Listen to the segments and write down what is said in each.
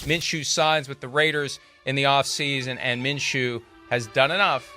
Minshew signs with the Raiders in the offseason, and Minshew has done enough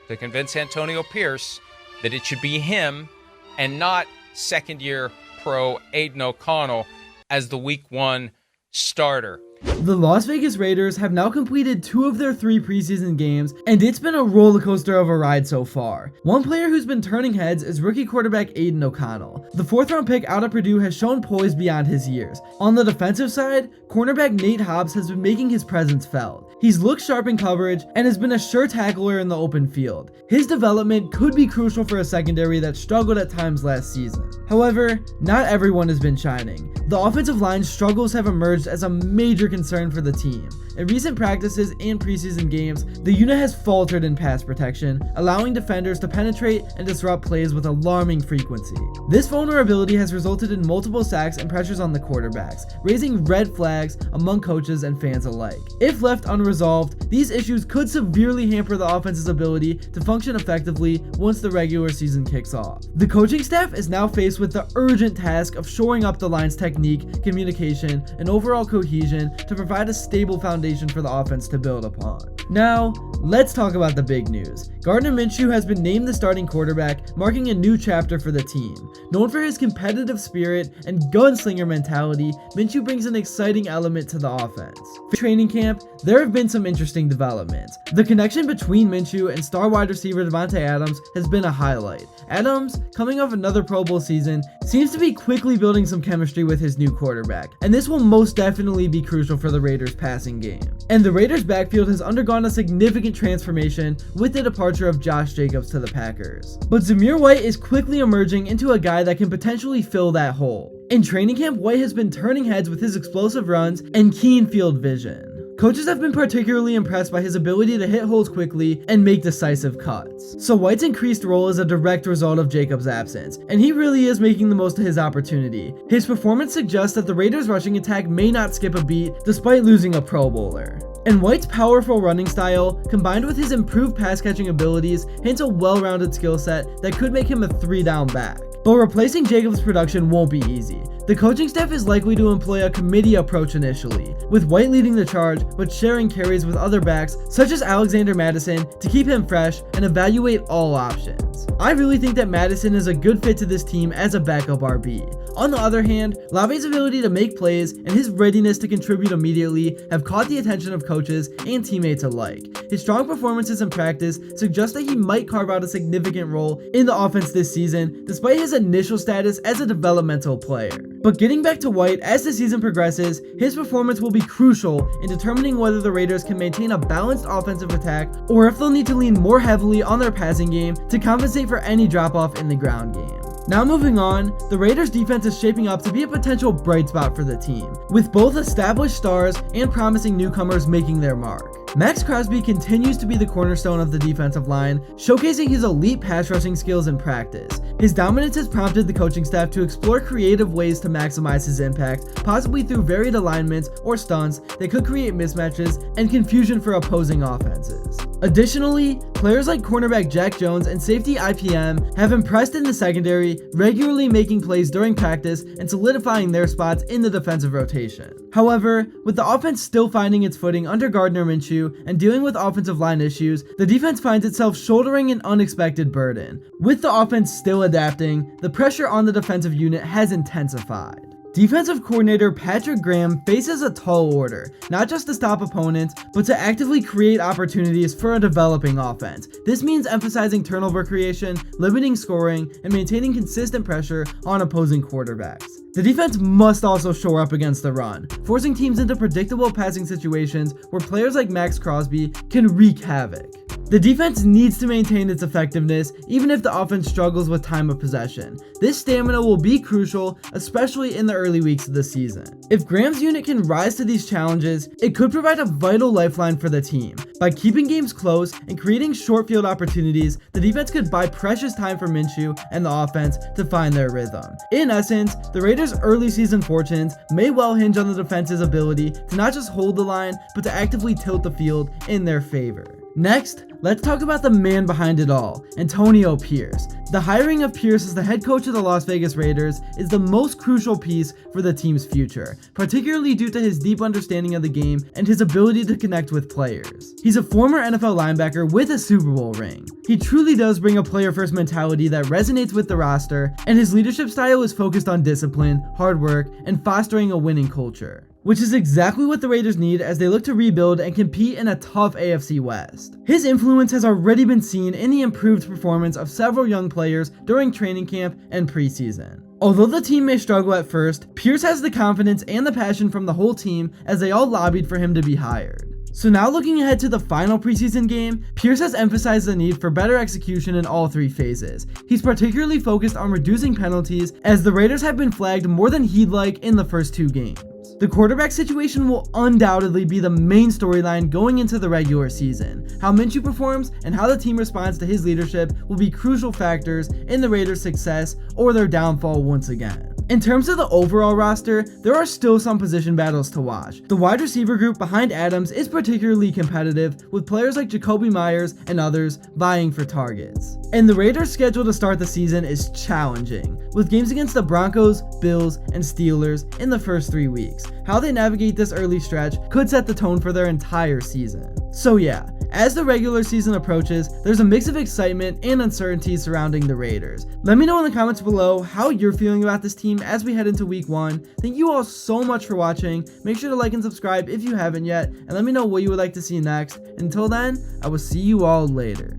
to convince Antonio Pierce that it should be him and not second-year pro Aiden O'Connell as the Week 1 starter. The Las Vegas Raiders have now completed 2 of their 3 preseason games, and it's been a roller coaster of a ride so far. One player who's been turning heads is rookie quarterback Aiden O'Connell. The 4th round pick out of Purdue has shown poise beyond his years. On the defensive side, cornerback Nate Hobbs has been making his presence felt. He's looked sharp in coverage and has been a sure tackler in the open field. His development could be crucial for a secondary that struggled at times last season. However, not everyone has been shining. The offensive line's struggles have emerged as a major concern for the team. In recent practices and preseason games, the unit has faltered in pass protection, allowing defenders to penetrate and disrupt plays with alarming frequency. This vulnerability has resulted in multiple sacks and pressures on the quarterbacks, raising red flags among coaches and fans alike. If left unresolved, these issues could severely hamper the offense's ability to function effectively once the regular season kicks off. The coaching staff is now faced with the urgent task of shoring up the line's technique, communication, and overall cohesion to provide a stable foundation for the offense to build upon. Now, let's talk about the big news. Gardner Minshew has been named the starting quarterback, marking a new chapter for the team. Known for his competitive spirit and gunslinger mentality, Minshew brings an exciting element to the offense. For training camp, there have been some interesting developments. The connection between Minshew and star wide receiver Devante Adams has been a highlight. Adams, coming off another Pro Bowl season, seems to be quickly building some chemistry with his new quarterback, and this will most definitely be crucial for the Raiders' passing game. And the Raiders' backfield has undergone a significant transformation with the departure of Josh Jacobs to the Packers. But Zamir White is quickly emerging into a guy that can potentially fill that hole. In training camp, White has been turning heads with his explosive runs and keen field vision. Coaches have been particularly impressed by his ability to hit holes quickly and make decisive cuts. So White's increased role is a direct result of Jacobs' absence, and he really is making the most of his opportunity. His performance suggests that the Raiders' rushing attack may not skip a beat despite losing a Pro Bowler. And White's powerful running style, combined with his improved pass-catching abilities, hints a well-rounded skill set that could make him a 3-down back. But replacing Jacobs' production won't be easy. The coaching staff is likely to employ a committee approach initially, with White leading the charge but sharing carries with other backs such as Alexander Mattison to keep him fresh and evaluate all options. I really think that Mattison is a good fit to this team as a backup RB. On the other hand, Lave's ability to make plays and his readiness to contribute immediately have caught the attention of coaches and teammates alike. His strong performances in practice suggest that he might carve out a significant role in the offense this season, despite his initial status as a developmental player. But getting back to White, as the season progresses, his performance will be crucial in determining whether the Raiders can maintain a balanced offensive attack or if they'll need to lean more heavily on their passing game to compensate for any drop-off in the ground game. Now moving on, the Raiders defense is shaping up to be a potential bright spot for the team, with both established stars and promising newcomers making their mark. Max Crosby continues to be the cornerstone of the defensive line, showcasing his elite pass rushing skills in practice. His dominance has prompted the coaching staff to explore creative ways to maximize his impact, possibly through varied alignments or stunts that could create mismatches and confusion for opposing offenses. Additionally, players like cornerback Jack Jones and safety IPM have impressed in the secondary, regularly making plays during practice and solidifying their spots in the defensive rotation. However, with the offense still finding its footing under Gardner Minshew and dealing with offensive line issues, the defense finds itself shouldering an unexpected burden. With the offense still adapting, the pressure on the defensive unit has intensified. Defensive coordinator Patrick Graham faces a tall order, not just to stop opponents, but to actively create opportunities for a developing offense. This means emphasizing turnover creation, limiting scoring, and maintaining consistent pressure on opposing quarterbacks. The defense must also shore up against the run, forcing teams into predictable passing situations where players like Max Crosby can wreak havoc. The defense needs to maintain its effectiveness even if the offense struggles with time of possession. This stamina will be crucial, especially in the early weeks of the season. If Graham's unit can rise to these challenges, it could provide a vital lifeline for the team. By keeping games close and creating short field opportunities, the defense could buy precious time for Minshew and the offense to find their rhythm. In essence, the Raiders' early season fortunes may well hinge on the defense's ability to not just hold the line, but to actively tilt the field in their favor. Next, let's talk about the man behind it all, Antonio Pierce. The hiring of Pierce as the head coach of the Las Vegas Raiders is the most crucial piece for the team's future, particularly due to his deep understanding of the game and his ability to connect with players. He's a former NFL linebacker with a Super Bowl ring. He truly does bring a player-first mentality that resonates with the roster, and his leadership style is focused on discipline, hard work, and fostering a winning culture, which is exactly what the Raiders need as they look to rebuild and compete in a tough AFC West. His influence has already been seen in the improved performance of several young players during training camp and preseason. Although the team may struggle at first, Pierce has the confidence and the passion from the whole team as they all lobbied for him to be hired. So now looking ahead to the final preseason game, Pierce has emphasized the need for better execution in all three phases. He's particularly focused on reducing penalties as the Raiders have been flagged more than he'd like in the first two games. The quarterback situation will undoubtedly be the main storyline going into the regular season. How Minshew performs and how the team responds to his leadership will be crucial factors in the Raiders' success or their downfall once again. In terms of the overall roster, there are still some position battles to watch. The wide receiver group behind Adams is particularly competitive, with players like Jacoby Myers and others vying for targets. And the Raiders' schedule to start the season is challenging, with games against the Broncos, Bills, and Steelers in the first 3 weeks. How they navigate this early stretch could set the tone for their entire season. So yeah, as the regular season approaches, there's a mix of excitement and uncertainty surrounding the Raiders. Let me know in the comments below how you're feeling about this team as we head into week 1. Thank you all so much for watching. Make sure to like and subscribe if you haven't yet, and let me know what you would like to see next. Until then, I will see you all later.